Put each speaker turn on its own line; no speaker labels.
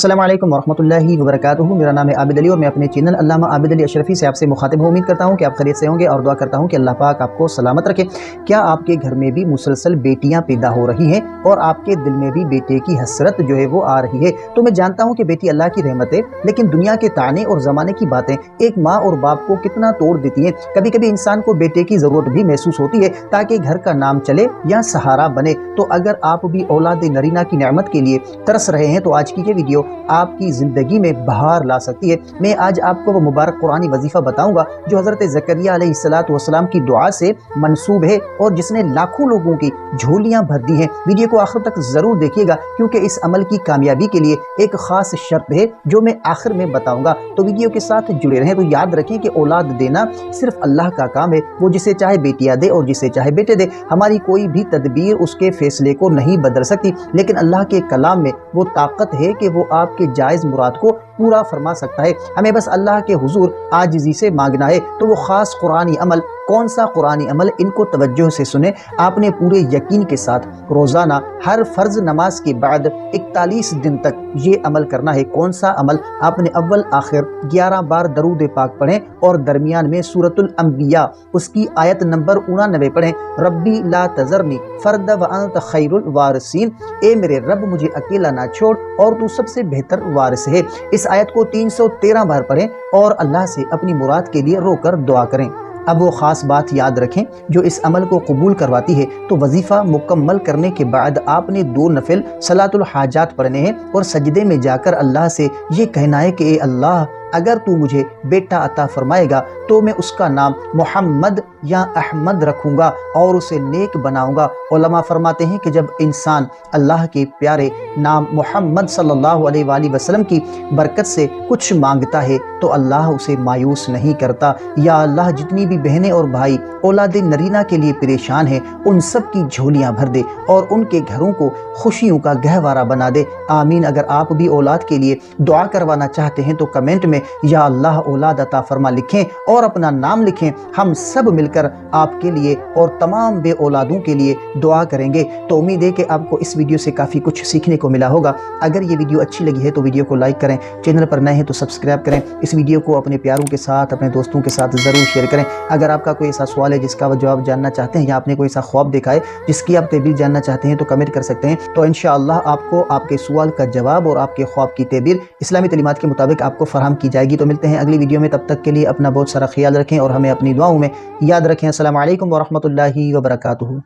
السلام علیکم ورحمۃ اللہ وبرکاتہ۔ میرا نام ہے عابد علی اور میں اپنے چینل علامہ عابد علی اشرفی سے آپ سے مخاطب ہوں۔ امید کرتا ہوں کہ آپ خیریت سے ہوں گے اور دعا کرتا ہوں کہ اللہ پاک آپ کو سلامت رکھے۔ کیا آپ کے گھر میں بھی مسلسل بیٹیاں پیدا ہو رہی ہیں اور آپ کے دل میں بھی بیٹے کی حسرت جو ہے وہ آ رہی ہے؟ تو میں جانتا ہوں کہ بیٹی اللہ کی رحمت ہے، لیکن دنیا کے طعنے اور زمانے کی باتیں ایک ماں اور باپ کو کتنا توڑ دیتی ہیں۔ کبھی کبھی انسان کو بیٹے کی ضرورت بھی محسوس ہوتی ہے تاکہ گھر کا نام چلے یا سہارا بنے۔ تو اگر آپ بھی اولاد نرینہ کی نعمت کے لیے ترس رہے ہیں تو آج کی یہ ویڈیو آپ کی زندگی میں بہار لا سکتی ہے۔ میں آج آپ کو وہ مبارک قرآنی وظیفہ بتاؤں گا جو حضرت زکریا علیہ السلام کی دعا سے منسوب ہے اور جس نے لاکھوں لوگوں کی جھولیاں بھر دی ہیں۔ ویڈیو کو آخر تک ضرور دیکھیے گا کیونکہ اس عمل کی کامیابی کے لیے ایک خاص شرط ہے جو میں آخر میں بتاؤں گا۔ تو ویڈیو کے ساتھ جڑے رہیں۔ تو یاد رکھیں کہ اولاد دینا صرف اللہ کا کام ہے، وہ جسے چاہے بیٹیاں دے اور جسے چاہے بیٹے دے۔ ہماری کوئی بھی تدبیر اس کے فیصلے کو نہیں بدل سکتی، لیکن اللہ کے کلام میں وہ طاقت ہے کہ وہ آپ کے جائز مراد کو پورا فرما سکتا ہے۔ ہمیں بس اللہ کے حضور عاجزی سے مانگنا ہے۔ تو وہ خاص قرآنی عمل کون سا قرآنی عمل؟ ان کو توجہ سے سنیں۔ آپ نے پورے یقین کے ساتھ روزانہ ہر فرض نماز کے بعد 41 دن تک یہ عمل کرنا ہے۔ کون سا عمل؟ آپ نے اول آخر 11 بار درود پاک پڑھیں اور درمیان میں سورۃ الانبیاء اس کی آیت نمبر 89 پڑھیں۔ ربی لا تذرنی فردا وانت خیر الوارثین، اے میرے رب مجھے اکیلا نہ چھوڑ اور تو سب سے بہتر وارث ہے۔ اس آیت کو 313 بار پڑھیں اور اللہ سے اپنی مراد کے لیے رو کر دعا کریں۔ اب وہ خاص بات یاد رکھیں جو اس عمل کو قبول کرواتی ہے۔ تو وظیفہ مکمل کرنے کے بعد آپ نے 2 نفل صلاۃ الحاجات پڑھنے ہیں اور سجدے میں جا کر اللہ سے یہ کہنا ہے کہ اے اللہ، اگر تو مجھے بیٹا عطا فرمائے گا تو میں اس کا نام محمد یا احمد رکھوں گا اور اسے نیک بناؤں گا۔ علماء فرماتے ہیں کہ جب انسان اللہ کے پیارے نام محمد صلی اللہ علیہ وآلہ وسلم کی برکت سے کچھ مانگتا ہے تو اللہ اسے مایوس نہیں کرتا۔ یا اللہ، جتنی بھی بہنیں اور بھائی اولاد نرینہ کے لیے پریشان ہیں ان سب کی جھولیاں بھر دے اور ان کے گھروں کو خوشیوں کا گہوارہ بنا دے۔ آمین۔ اگر آپ بھی اولاد کے لیے دعا کروانا چاہتے ہیں تو کمنٹ میں یا اللہ اولاد عطا فرما لکھیں اور اپنا نام لکھیں۔ ہم سب مل کر آپ کے لیے اور تمام بے اولادوں کے لیے دعا کریں گے۔ تو امید ہے کہ آپ کو اس ویڈیو سے کافی کچھ سیکھنے کو ملا ہوگا۔ اگر یہ ویڈیو اچھی لگی ہے تو ویڈیو کو لائک کریں، چینل پر نئے ہیں تو سبسکرائب کریں، اس ویڈیو کو اپنے پیاروں کے ساتھ اپنے دوستوں کے ساتھ ضرور شیئر کریں۔ اگر آپ کا کوئی ایسا سوال ہے جس کا جواب جاننا چاہتے ہیں یا آپ نے کوئی ایسا خواب دیکھا ہے جس کی آپ تعبیر جاننا چاہتے ہیں تو کمنٹ کر سکتے ہیں۔ تو انشاءاللہ آپ کو آپ کے سوال کا جواب اور آپ کے خواب کی تعبیر اسلامی تعلیمات کے مطابق آپ کو فراہم کی جائے گی۔ تو ملتے ہیں اگلی ویڈیو میں، تب تک کے لیے اپنا بہت سارا خیال رکھیں اور ہمیں اپنی دعاؤں میں یاد رکھیں۔ السلام علیکم ورحمۃ اللہ وبرکاتہ۔